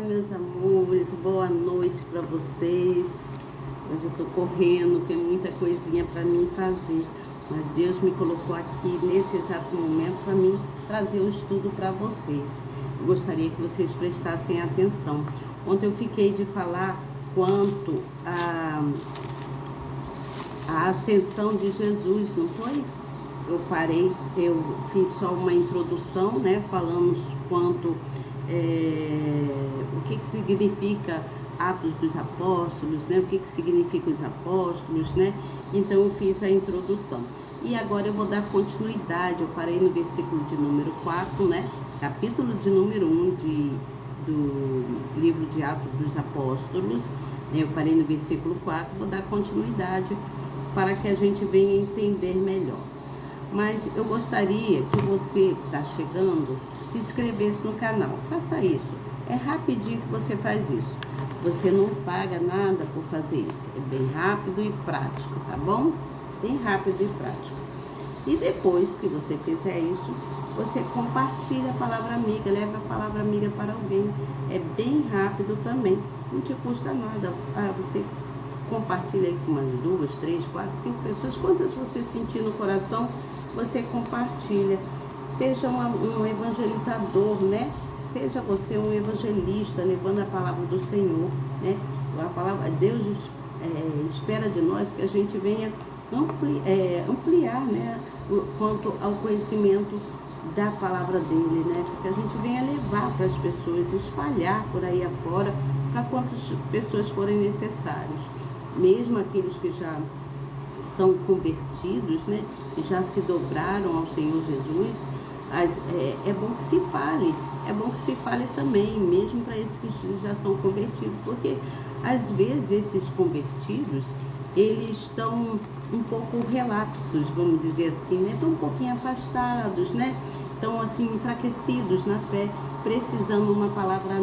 meus amores, boa noite para vocês. Hoje eu tô correndo, tem muita coisinha para mim fazer, mas Deus me colocou aqui nesse exato momento para mim trazer o estudo para vocês. Eu gostaria que vocês prestassem atenção. Ontem eu fiquei de falar quanto a ascensão de Jesus, não foi? Eu parei, eu fiz só uma introdução, né? Falamos quanto o que significa Atos dos Apóstolos, né? O que significa os apóstolos, né? Então eu fiz a introdução. E agora eu vou dar continuidade. Eu parei no versículo de número 4, né? Capítulo de número 1 do livro de Atos dos Apóstolos. Eu parei no versículo 4, vou dar continuidade para que a gente venha entender melhor. Mas eu gostaria que você que está chegando se inscrevesse no canal. Faça isso. É rapidinho que você faz isso. Você não paga nada por fazer isso. É bem rápido e prático, tá bom? Bem rápido e prático. E depois que você fizer isso, você compartilha a palavra amiga, leva a palavra amiga para alguém. É bem rápido também. Não te custa nada. Você compartilha aí com umas 2, 3, 4, 5 pessoas. Quantas você sentir no coração, você compartilha. Seja um evangelizador, né? Seja você um evangelista, levando a palavra do Senhor, né? A palavra, Deus espera de nós que a gente venha ampliar, né? Quanto ao conhecimento da palavra dele, né? Que a gente venha levar para as pessoas, espalhar por aí afora, para quantas pessoas forem necessários. Mesmo aqueles que já são convertidos, né? Que já se dobraram ao Senhor Jesus, é bom que se fale, é bom que se fale também, mesmo para esses que já são convertidos, porque às vezes esses convertidos, eles estão um pouco relapsos, vamos dizer assim, né? Estão um pouquinho afastados, né? Estão assim enfraquecidos na fé, precisando de uma palavra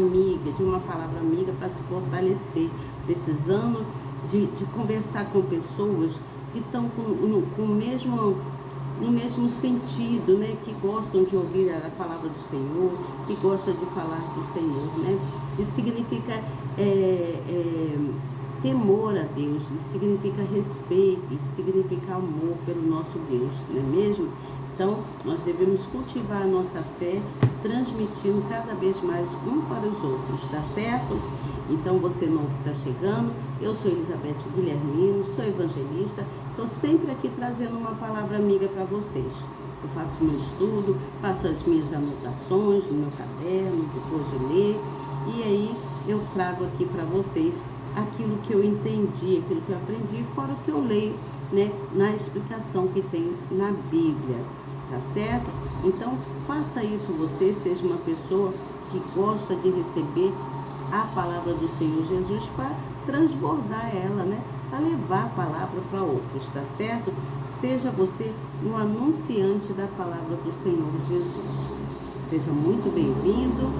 amiga para se fortalecer, precisando de conversar com pessoas que estão no mesmo sentido, né? Que gostam de ouvir a palavra do Senhor, que gostam de falar do Senhor, né? Isso significa temor a Deus, isso significa respeito, isso significa amor pelo nosso Deus, não é mesmo? Então, nós devemos cultivar a nossa fé, transmitindo cada vez mais um para os outros, tá certo? Então, você novo que está chegando, eu sou Elizabeth Guilhermino, sou evangelista, estou sempre aqui trazendo uma palavra amiga para vocês. Eu faço meu estudo, faço as minhas anotações no meu caderno, depois de ler, e aí eu trago aqui para vocês aquilo que eu entendi, aquilo que eu aprendi, fora o que eu leio, né, na explicação que tem na Bíblia, tá certo? Então, faça isso você, seja uma pessoa que gosta de receber a palavra do Senhor Jesus para transbordar ela, né? Para levar a palavra para outros, tá certo? Seja você um anunciante da palavra do Senhor Jesus. Seja muito bem-vindo.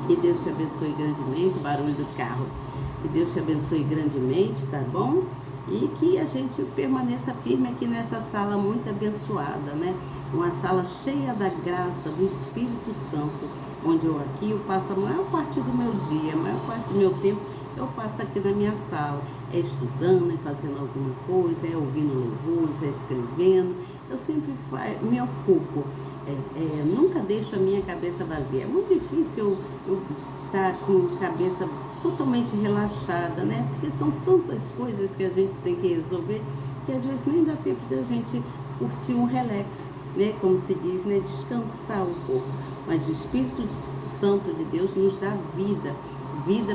Que Deus te abençoe grandemente, barulho do carro. Que Deus te abençoe grandemente, tá bom? E que a gente permaneça firme aqui nessa sala muito abençoada, né? Uma sala cheia da graça do Espírito Santo, onde eu passo a maior parte do meu dia, a maior parte do meu tempo, eu passo aqui na minha sala, estudando, fazendo alguma coisa, ouvindo louvores, escrevendo. Eu sempre me ocupo, nunca deixo a minha cabeça vazia. É muito difícil eu estar com a cabeça totalmente relaxada, né? Porque são tantas coisas que a gente tem que resolver, que às vezes nem dá tempo de a gente curtir um relax, né? Como se diz, né? Descansar um pouco. Mas o Espírito Santo de Deus nos dá vida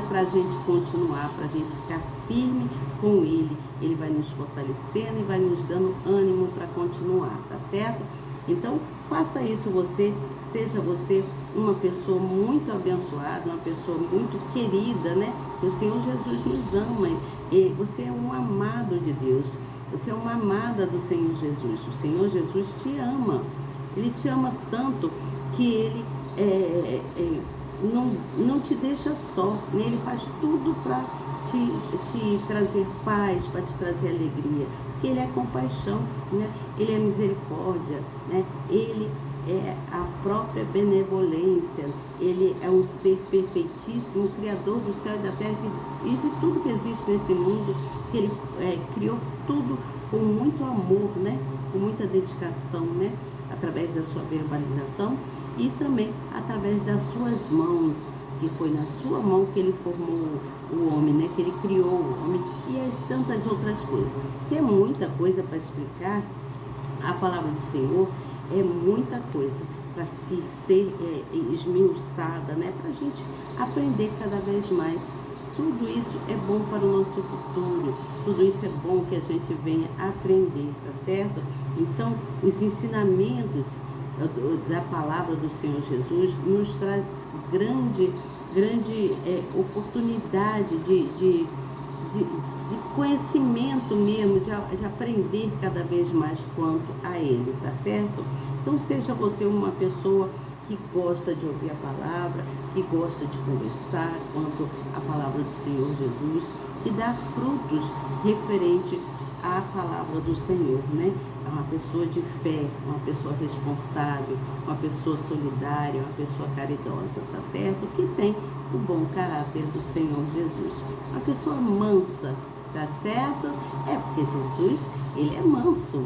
para a gente continuar, para a gente ficar firme com Ele. Ele vai nos fortalecendo e vai nos dando ânimo para continuar, tá certo? Então, faça isso você, seja você uma pessoa muito abençoada, uma pessoa muito querida, né? O Senhor Jesus nos ama, e você é um amado de Deus, você é uma amada do Senhor Jesus. O Senhor Jesus te ama, Ele te ama tanto que Ele não te deixa só, né? Ele faz tudo para te trazer paz, para te trazer alegria, porque Ele é compaixão, né? Ele é misericórdia, né? Ele é a própria benevolência. Ele é um ser perfeitíssimo, criador do céu e da terra e de tudo que existe nesse mundo. Ele criou tudo com muito amor, né? Com muita dedicação, né? Através da sua verbalização e também através das suas mãos, que foi na sua mão que ele formou o homem, né? Que ele criou o homem e tantas outras coisas. Tem muita coisa para explicar. A palavra do Senhor é muita coisa para se ser esmiuçada, né? Para a gente aprender cada vez mais. Tudo isso é bom para o nosso futuro. Tudo isso é bom que a gente venha aprender, tá certo? Então, os ensinamentos da palavra do Senhor Jesus nos traz grande oportunidade de conhecimento mesmo, de aprender cada vez mais quanto a Ele, tá certo? Então seja você uma pessoa que gosta de ouvir a palavra, que gosta de conversar quanto à palavra do Senhor Jesus, que dá frutos referente à palavra do Senhor, né? É uma pessoa de fé, uma pessoa responsável, uma pessoa solidária, uma pessoa caridosa, tá certo? Que tem o bom caráter do Senhor Jesus. Uma pessoa mansa, tá certo? É porque Jesus, ele é manso.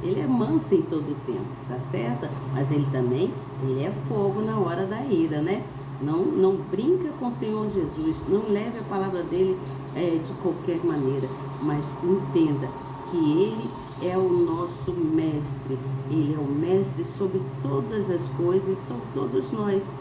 Ele é manso em todo o tempo, tá certo? Mas ele também, ele é fogo na hora da ira, né? Não brinca com o Senhor Jesus, não leve a palavra dele de qualquer maneira, mas entenda que ele é o nosso mestre, ele é o mestre sobre todas as coisas, sobre todos nós.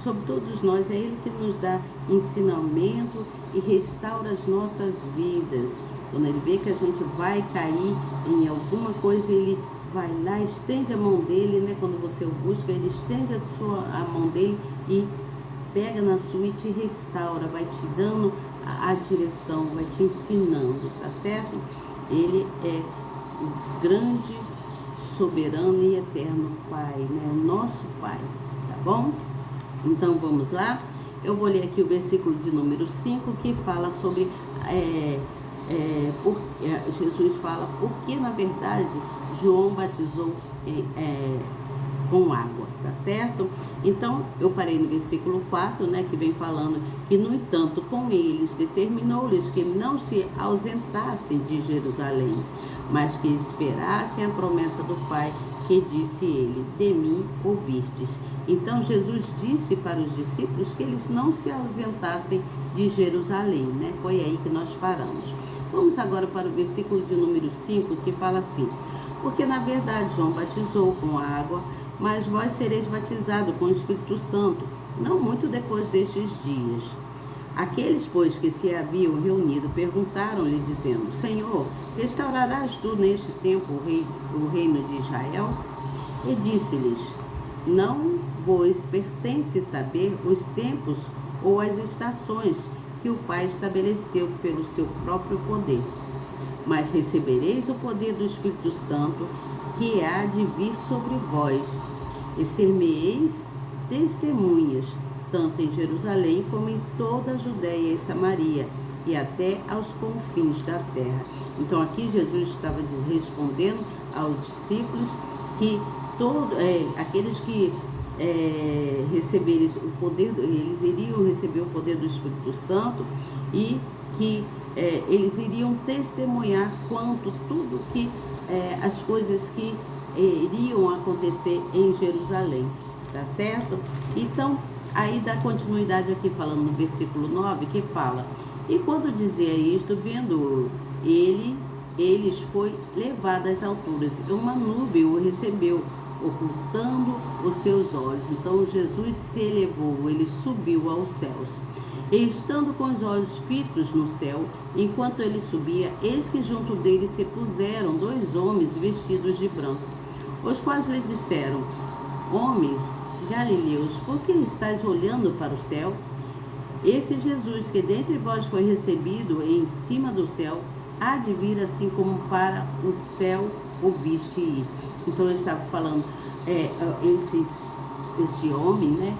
Sobre todos nós, é Ele que nos dá ensinamento e restaura as nossas vidas. Quando Ele vê que a gente vai cair em alguma coisa, Ele vai lá, estende a mão dele, né? Quando você o busca, Ele estende a mão dele e pega na sua e te restaura, vai te dando a direção, vai te ensinando, tá certo? Ele é o grande, soberano e eterno Pai, né? O nosso Pai, tá bom? Então vamos lá, eu vou ler aqui o versículo de número 5 que fala sobre, Jesus fala porque na verdade João batizou com água, tá certo? Então eu parei no versículo 4, né, que vem falando que no entanto com eles determinou-lhes que não se ausentassem de Jerusalém, mas que esperassem a promessa do Pai, que disse ele, de mim ouvistes. Então Jesus disse para os discípulos que eles não se ausentassem de Jerusalém, né? Foi aí que nós paramos. Vamos agora para o versículo de número 5, que fala assim: porque na verdade João batizou com água, mas vós sereis batizados com o Espírito Santo, não muito depois destes dias. Aqueles, pois, que se haviam reunido, perguntaram-lhe, dizendo, Senhor, restaurarás tu neste tempo o reino de Israel? E disse-lhes, não vos pertence saber os tempos ou as estações que o Pai estabeleceu pelo seu próprio poder. Mas recebereis o poder do Espírito Santo, que há de vir sobre vós, e ser-me-eis testemunhas, tanto em Jerusalém como em toda a Judéia e Samaria, e até aos confins da terra. Então aqui Jesus estava respondendo aos discípulos que aqueles que receberem o poder, eles iriam receber o poder do Espírito Santo e que eles iriam testemunhar quanto tudo que as coisas que iriam acontecer em Jerusalém, tá certo? Então, aí dá continuidade aqui falando no versículo 9, que fala, e quando dizia isto, vendo eles foi levado às alturas, e uma nuvem o recebeu, ocultando os seus olhos. Então Jesus se elevou, ele subiu aos céus. E estando com os olhos fitos no céu, enquanto ele subia, eis que junto dele se puseram 2 homens vestidos de branco, os quais lhe disseram, homens galileus, por que estáis olhando para o céu? Esse Jesus que dentre vós foi recebido em cima do céu, há de vir assim como para o céu o viste ir. Então eu estava falando, esse homem, né,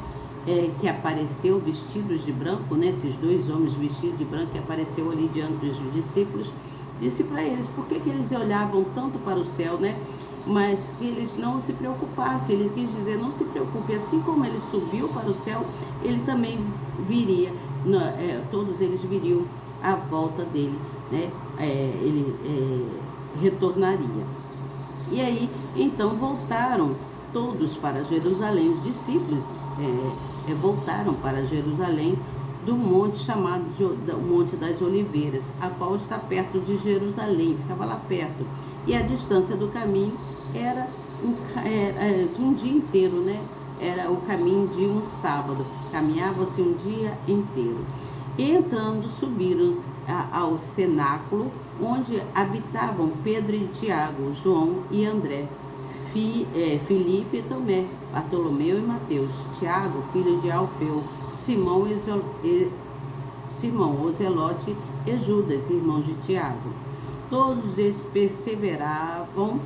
que apareceu vestidos de branco, né, esses 2 homens vestidos de branco que apareceu ali diante dos discípulos, disse para eles, por que eles olhavam tanto para o céu, né? mas que eles não se preocupassem. Ele quis dizer, não se preocupe, assim como ele subiu para o céu, ele também viria, todos eles viriam à volta dele, né? Ele retornaria. E aí, então, voltaram todos para Jerusalém, os discípulos voltaram para Jerusalém, do monte chamado do Monte das Oliveiras, a qual está perto de Jerusalém, ficava lá perto. E a distância do caminho era de um dia inteiro, né? Era o caminho de um sábado, caminhava-se um dia inteiro. E entrando, subiram ao cenáculo, onde habitavam Pedro e Tiago, João e André, Filipe e Tomé, Bartolomeu e Mateus, Tiago, filho de Alfeu, Simão, o Zelote e Judas, irmãos de Tiago. Todos eles perseveravam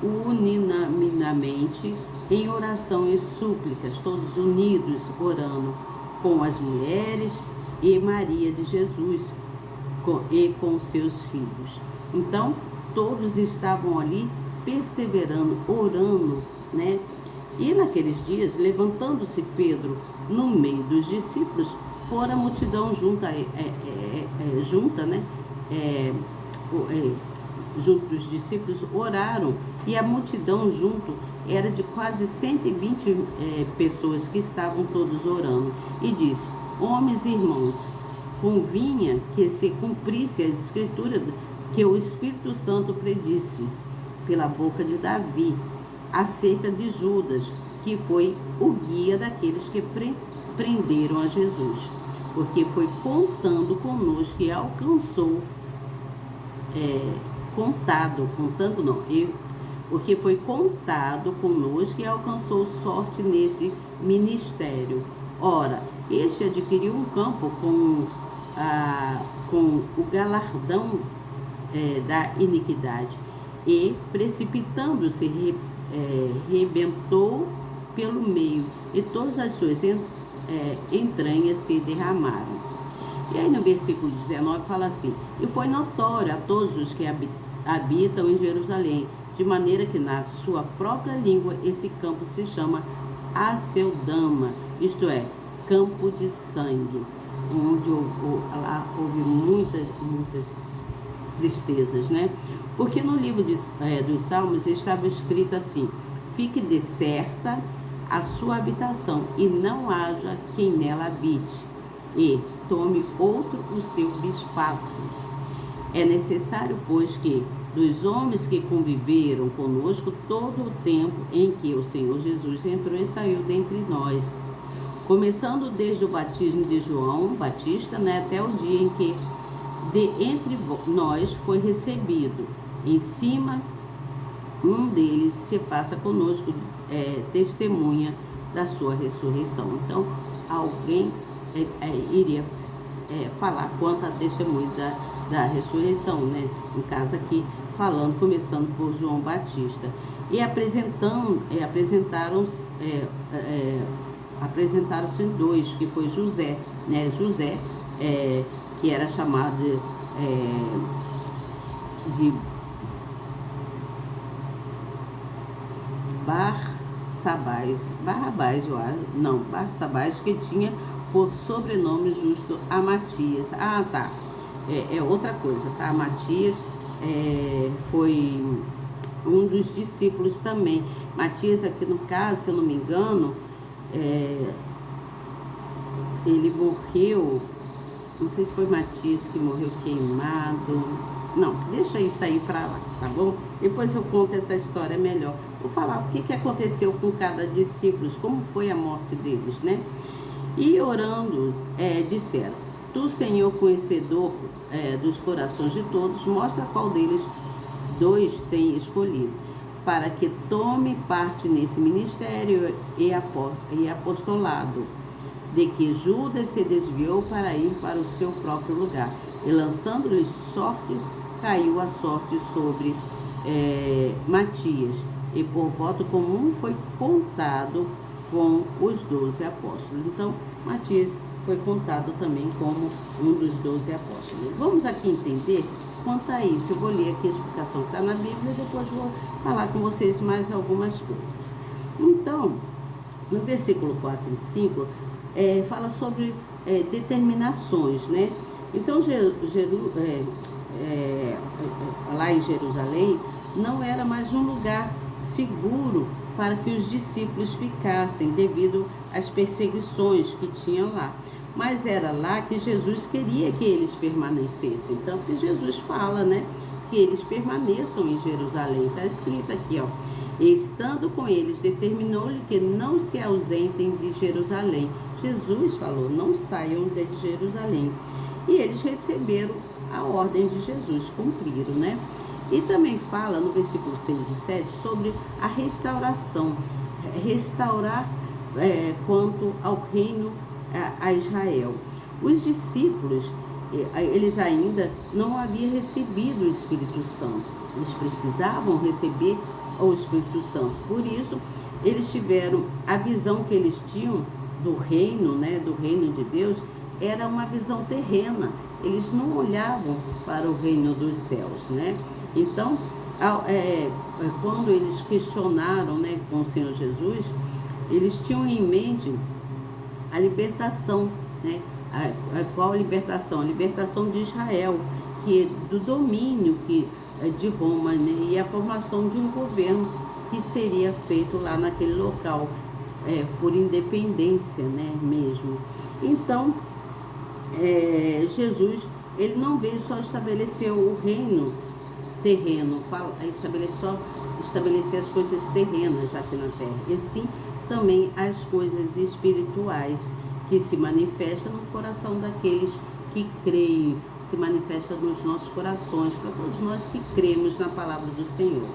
unanimemente em oração e súplicas, todos unidos, orando com as mulheres e Maria de Jesus e com seus filhos. Então, todos estavam ali perseverando, orando, né? E naqueles dias, levantando-se Pedro no meio dos discípulos, fora a multidão junta, né? Junto dos discípulos, oraram, e a multidão junto era de quase 120 pessoas que estavam todos orando. E disse: homens e irmãos, convinha que se cumprisse as escrituras que o Espírito Santo predisse pela boca de Davi acerca de Judas, que foi o guia daqueles que prenderam a Jesus, porque foi contando conosco que alcançou, porque foi contado conosco e alcançou sorte nesse ministério. Ora, este adquiriu um campo com o galardão da iniquidade, e precipitando-se rebentou pelo meio, e todas as suas entranhas se derramaram. E aí no versículo 19 fala assim: e foi notório a todos os que habitam em Jerusalém, de maneira que na sua própria língua esse campo se chama Aceldama, isto é, campo de sangue, onde lá houve muitas tristezas, né? Porque no livro dos Salmos estava escrito assim: fique deserta a sua habitação, e não haja quem nela habite, e tome outro o seu bispado. É necessário, pois, que dos homens que conviveram conosco todo o tempo em que o Senhor Jesus entrou e saiu dentre nós, começando desde o batismo de João Batista, né, até o dia em que entre nós foi recebido, em cima um deles se faça conosco testemunha da sua ressurreição. Então, alguém iria falar quanto a testemunho da ressurreição, né? No caso aqui, começando por João Batista. E apresentaram-se dois, que foi José, né? José, que era chamado de Barsabás, que tinha por sobrenome justo a Matias. Ah, tá. Outra coisa, tá? Matias foi um dos discípulos também. Matias, aqui no caso, se eu não me engano, ele morreu, não sei se foi Matias que morreu queimado. Não, deixa isso aí para lá, tá bom? Depois eu conto essa história melhor. Vou falar o que aconteceu com cada discípulo, como foi a morte deles, né? E orando, disseram: tu, Senhor, conhecedor dos corações de todos, mostra qual deles dois tem escolhido, para que tome parte nesse ministério e apostolado, de que Judas se desviou para ir para o seu próprio lugar. E lançando-lhes sortes, caiu a sorte sobre Matias, e por voto comum foi contado com os 12 apóstolos. Então, Matias foi contado também como um dos 12 apóstolos. Vamos aqui entender quanto a isso. Eu vou ler aqui a explicação que está na Bíblia e depois vou falar com vocês mais algumas coisas. Então, no versículo 4 e 5, fala sobre determinações, né? Então, lá em Jerusalém, não era mais um lugar seguro para que os discípulos ficassem devido às perseguições que tinham lá. Mas era lá que Jesus queria que eles permanecessem. Então, que Jesus fala, né? Que eles permaneçam em Jerusalém. Está escrito aqui, ó. Estando com eles, determinou-lhe que não se ausentem de Jerusalém. Jesus falou, não saiam de Jerusalém. E eles receberam a ordem de Jesus, cumpriram, né? E também fala no versículo 6 e 7 sobre a restauração. Restaurar quanto ao reino a Israel. Os discípulos, eles ainda não haviam recebido o Espírito Santo. Eles precisavam receber o Espírito Santo. Por isso, eles tiveram a visão que eles tinham do reino, né, do reino de Deus, era uma visão terrena. Eles não olhavam para o reino dos céus, né? Então, quando eles questionaram, né, com o Senhor Jesus, eles tinham em mente a libertação, né? Qual libertação? A libertação de Israel, que do domínio de Roma, né? E a formação de um governo que seria feito lá naquele local, por independência, né, mesmo. Então, Jesus, ele não veio só estabelecer o reino terreno, estabelecer as coisas terrenas aqui na terra, e sim também as coisas espirituais que se manifestam no coração daqueles que creem, se manifestam nos nossos corações, para todos nós que cremos na palavra do Senhor.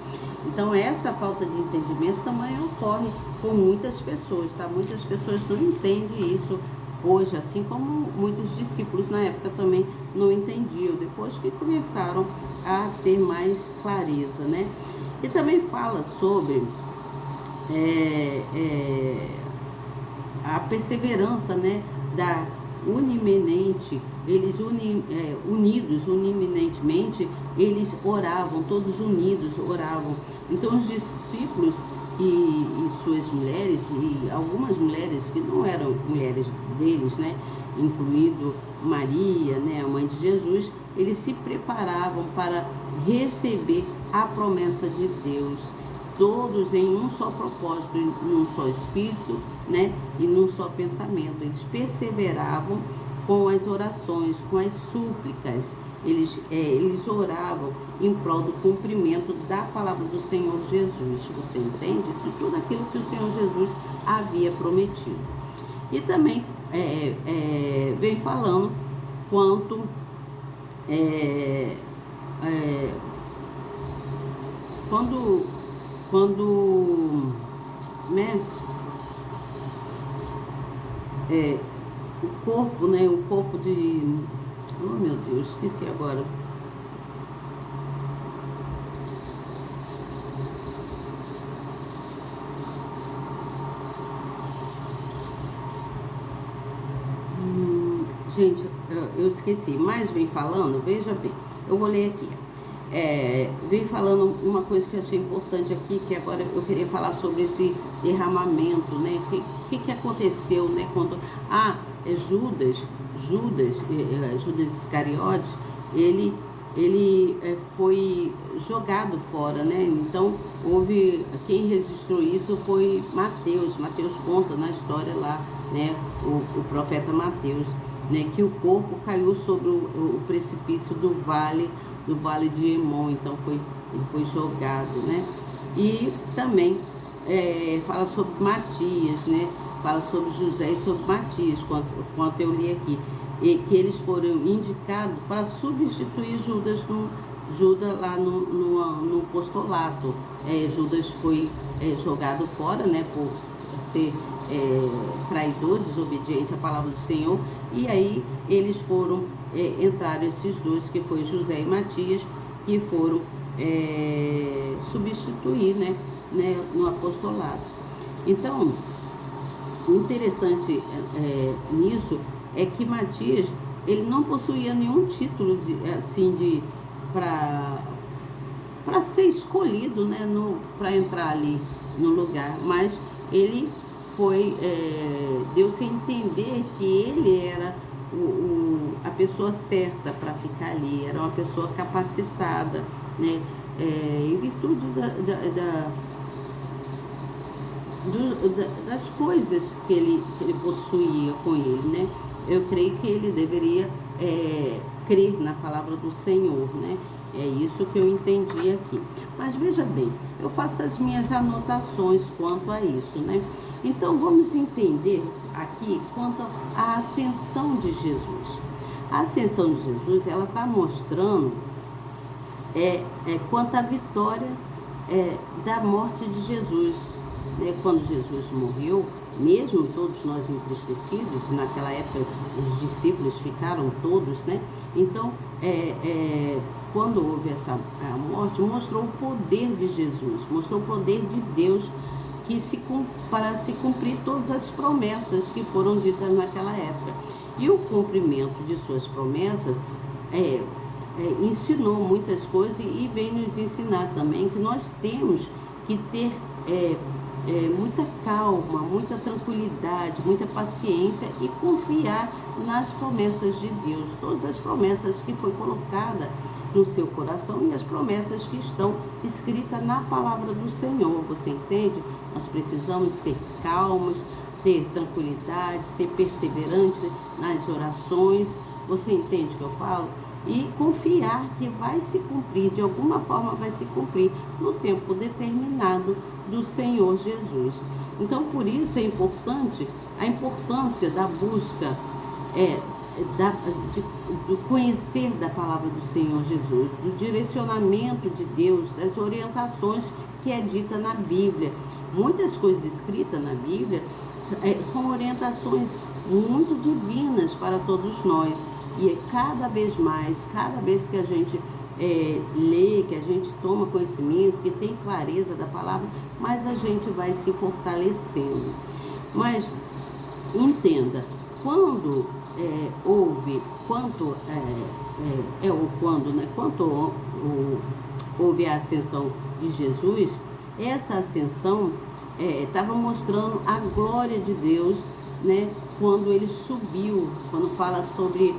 Então, essa falta de entendimento também ocorre com muitas pessoas, tá? Muitas pessoas não entendem isso hoje, assim como muitos discípulos na época também não entendiam, depois que começaram a ter mais clareza, né? E também fala sobre a perseverança, né, da unimenente, eles unidos, unimenentemente, eles oravam, todos unidos oravam. Então os discípulos e suas mulheres, e algumas mulheres que não eram mulheres deles, né, incluindo Maria, né, a mãe de Jesus, eles se preparavam para receber a promessa de Deus, todos em um só propósito, em um só espírito, né, e num só pensamento. Eles perseveravam com as orações, com as súplicas. Eles oravam em prol do cumprimento da palavra do Senhor Jesus. Você entende? De tudo aquilo que o Senhor Jesus havia prometido. E também vem falando quanto quando né, o corpo, né, o corpo de... Oh, meu Deus, esqueci agora. Gente, eu esqueci, mas vem falando, veja bem, eu vou ler aqui. Vem falando uma coisa que eu achei importante aqui, que agora eu queria falar sobre esse derramamento, né? O que aconteceu, né? Quando Judas Iscariotes, ele foi jogado fora, né? Então, quem registrou isso foi Mateus. Mateus conta na história lá, né? O profeta Mateus, né? Que o corpo caiu sobre o precipício do vale de Hermon, então ele foi jogado, né? E também fala sobre Matias, né? Fala sobre José e sobre Matias, quanto eu li aqui, e que eles foram indicados para substituir Judas lá no apostolato. Judas foi jogado fora, né? Por ser traidor, desobediente à palavra do Senhor, e aí eles entraram esses dois, que foi José e Matias, que foram substituir, né, no apostolado. Então, o interessante nisso é que Matias, ele não possuía nenhum título para ser escolhido, né, para entrar ali no lugar, mas ele foi, deu-se a entender que ele era a pessoa certa para ficar ali, era uma pessoa capacitada, né, em virtude das coisas que ele possuía com ele, né? Eu creio que ele deveria crer na palavra do Senhor, né? É isso que eu entendi aqui. Mas veja bem, eu faço as minhas anotações quanto a isso, né? Então vamos entender aqui quanto à ascensão de Jesus. A ascensão de Jesus, ela está mostrando quanto à vitória da morte de Jesus. Quando Jesus morreu, mesmo todos nós entristecidos, naquela época os discípulos ficaram todos, né? Então, quando houve essa morte, mostrou o poder de Jesus, mostrou o poder de Deus para se cumprir todas as promessas que foram ditas naquela época. E o cumprimento de suas promessas ensinou muitas coisas e vem nos ensinar também que nós temos que ter muita calma, muita tranquilidade, muita paciência e confiar nas promessas de Deus, todas as promessas que foi colocada no seu coração e as promessas que estão escritas na palavra do Senhor, você entende? Nós precisamos ser calmos, ter tranquilidade, ser perseverante nas orações, você entende o que eu falo? E confiar que vai se cumprir, de alguma forma vai se cumprir no tempo determinado do Senhor Jesus. Então, por isso é importante a importância da busca, do conhecer da palavra do Senhor Jesus, do direcionamento de Deus, das orientações que é dita na Bíblia. Muitas coisas escritas na Bíblia são orientações muito divinas para todos nós. E cada vez mais, cada vez que a gente lê, que a gente toma conhecimento, que tem clareza da palavra, mais a gente vai se fortalecendo. Mas entenda, quando houve a ascensão de Jesus, essa ascensão estava mostrando a glória de Deus, né? Quando ele subiu, quando fala sobre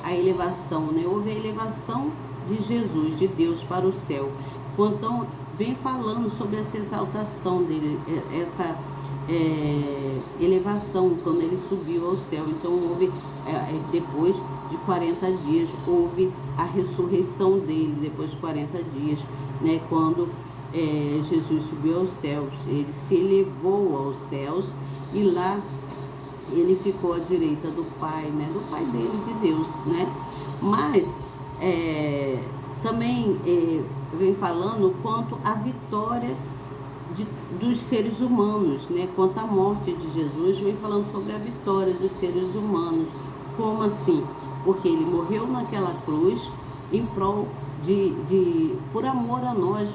a elevação, né? Houve a elevação de Jesus, de Deus para o céu. Então, vem falando sobre essa exaltação dele, essa elevação, quando ele subiu ao céu. Então, houve, depois de 40 dias, houve a ressurreição dele, depois de 40 dias, né? Quando Jesus subiu aos céus, ele se elevou aos céus e lá ele ficou à direita do Pai, né? Do Pai dele, de Deus, né? Mas também vem falando quanto à vitória dos seres humanos, né? Quanto à morte de Jesus, vem falando sobre a vitória dos seres humanos. Como assim? Porque ele morreu naquela cruz em prol por amor a nós,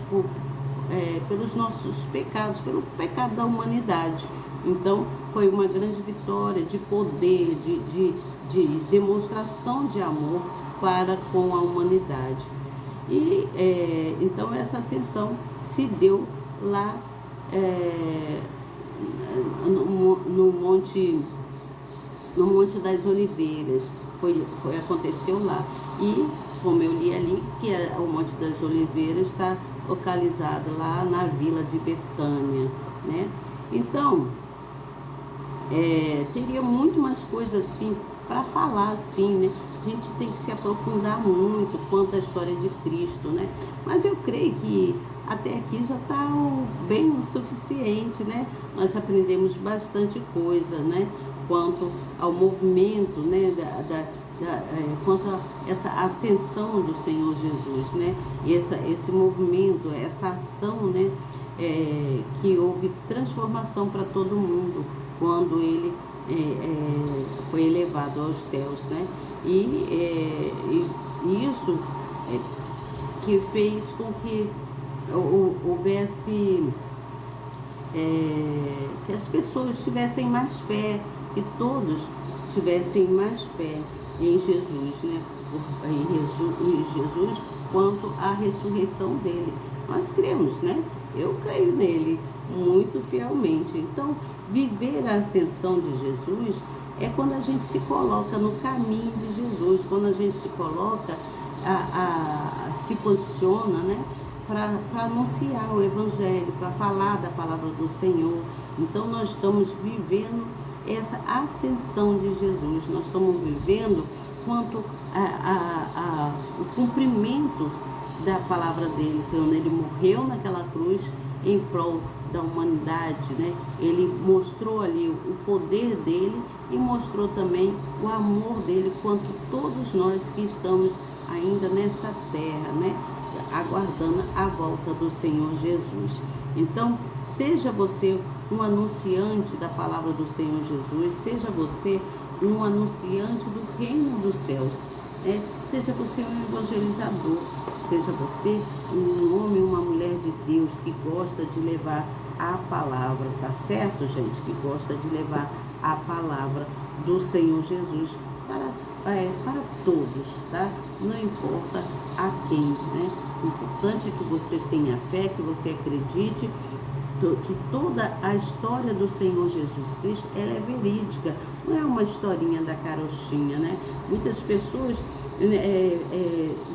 pelos nossos pecados, pelo pecado da humanidade. Então, foi uma grande vitória de poder, de demonstração de amor para com a humanidade. E então essa ascensão se deu lá no Monte das Oliveiras, aconteceu lá. E, como eu li ali, que o Monte das Oliveiras está localizado lá na vila de Betânia, né? Então, teria muito mais coisas assim para falar, assim, né? A gente tem que se aprofundar muito quanto à história de Cristo, né? Mas eu creio que até aqui já está bem o suficiente, né? Nós aprendemos bastante coisa, né? Quanto ao movimento, né? Quanto a essa ascensão do Senhor Jesus, né? E esse movimento, essa ação, né? Que houve transformação para todo mundo quando ele foi elevado aos céus, né? E isso que fez com que houvesse, que as pessoas tivessem mais fé, que todos tivessem mais fé em Jesus, né? Em Jesus quanto à ressurreição dele. Nós cremos, né? Eu creio nele muito fielmente. Então, viver a ascensão de Jesus é quando a gente se coloca no caminho de Jesus, quando a gente se coloca, se posiciona, né? Para anunciar o Evangelho, para falar da palavra do Senhor. Então, nós estamos vivendo essa ascensão de Jesus, nós estamos vivendo quanto o cumprimento da palavra dele, quando ele morreu naquela cruz em prol da humanidade, né? Ele mostrou ali o poder dele e mostrou também o amor dele quanto todos nós que estamos ainda nessa terra, né? Aguardando a volta do Senhor Jesus. Então, seja você um anunciante da palavra do Senhor Jesus, seja você um anunciante do reino dos céus, né? Seja você um evangelizador, seja você um homem, uma mulher de Deus que gosta de levar a palavra, tá certo, gente? Que gosta de levar a palavra do Senhor Jesus para todos, tá? Não importa a quem, né? O importante é que você tenha fé, que você acredite que toda a história do Senhor Jesus Cristo, ela é verídica, não é uma historinha da carochinha, né? Muitas pessoas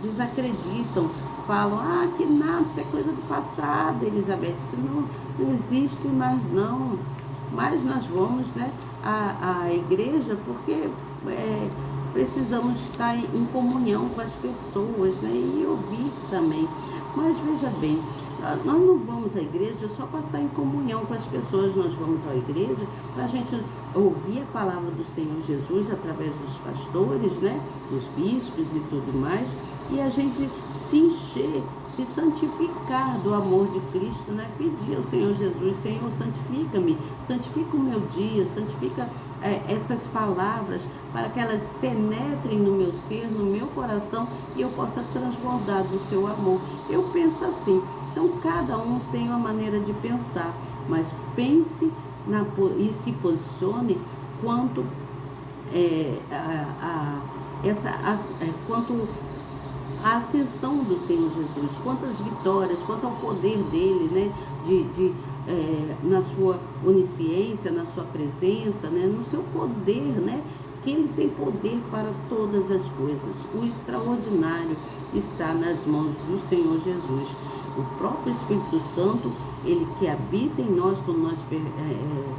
desacreditam, falam, que nada, isso é coisa do passado, Elizabeth, isso não existe mais não. Mas nós vamos, né, à igreja porque precisamos estar em comunhão com as pessoas, né, e ouvir também. Mas veja bem, nós não vamos à igreja só para estar em comunhão com as pessoas, nós vamos à igreja para a gente ouvir a palavra do Senhor Jesus através dos pastores, né, dos bispos e tudo mais, e a gente se encher, se santificar do amor de Cristo, né, pedir ao Senhor Jesus, Senhor, santifica-me, santifica o meu dia, santifica essas palavras para que elas penetrem no meu ser, no meu coração e eu possa transbordar do seu amor. Eu penso assim. Então, cada um tem uma maneira de pensar, mas pense e se posicione quanto quanto a ascensão do Senhor Jesus, quantas vitórias, quanto ao poder dele, né, na sua onisciência, na sua presença, né, no seu poder, né, que ele tem poder para todas as coisas. O extraordinário está nas mãos do Senhor Jesus. O próprio Espírito Santo, ele que habita em nós, quando nós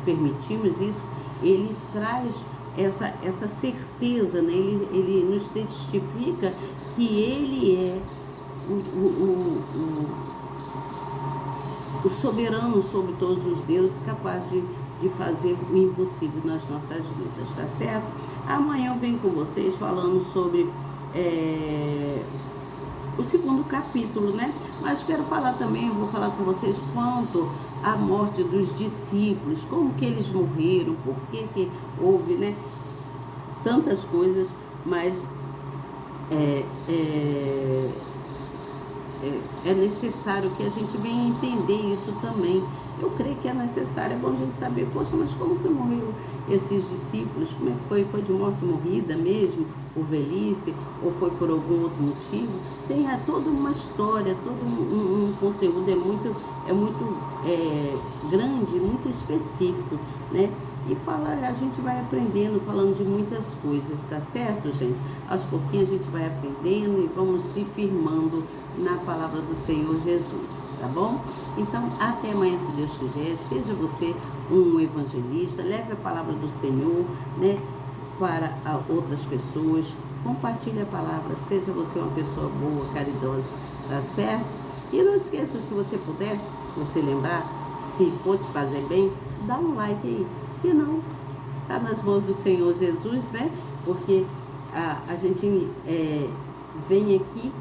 permitimos isso, ele traz essa certeza, né? Ele nos testifica que ele é o soberano sobre todos os deuses, capaz de fazer o impossível nas nossas vidas, tá certo? Amanhã eu venho com vocês falando sobre o segundo capítulo, né? Mas quero falar também, vou falar com vocês quanto à morte dos discípulos, como que eles morreram, por que houve, né, tantas coisas, mas é necessário que a gente venha entender isso também. Eu creio que é necessário, é bom a gente saber, poxa, mas como que morreram esses discípulos? Como é que foi? Foi de morte morrida mesmo, por velhice, ou foi por algum outro motivo? Tem toda uma história, todo um conteúdo, é muito grande, muito específico, né? E a gente vai aprendendo, falando de muitas coisas, tá certo, gente? Aos pouquinhos a gente vai aprendendo e vamos se firmando na palavra do Senhor Jesus, tá bom? Então, até amanhã, se Deus quiser. Seja você um evangelista, leve a palavra do Senhor, né, para outras pessoas. Compartilhe a palavra, seja você uma pessoa boa, caridosa, tá certo? E não esqueça, se você puder, você lembrar, se for te fazer bem, dá um like aí. Se não, tá nas mãos do Senhor Jesus, né? Porque a gente vem aqui,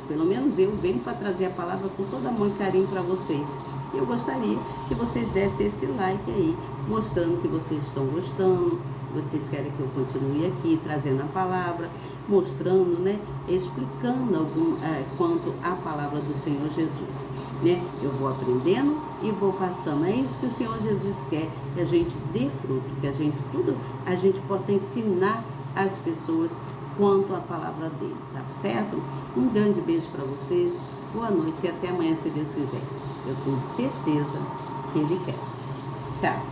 pelo menos eu venho para trazer a palavra com todo amor e carinho para vocês. Eu gostaria que vocês dessem esse like aí, mostrando que vocês estão gostando, Vocês querem que eu continue aqui trazendo a palavra, mostrando, né, explicando quanto à palavra do Senhor Jesus, né? Eu vou aprendendo e vou passando. É isso que o Senhor Jesus quer, que a gente dê fruto, que a gente possa ensinar as pessoas quanto à palavra dele, tá certo? Um grande beijo para vocês, boa noite e até amanhã, se Deus quiser. Eu tenho certeza que ele quer. Tchau.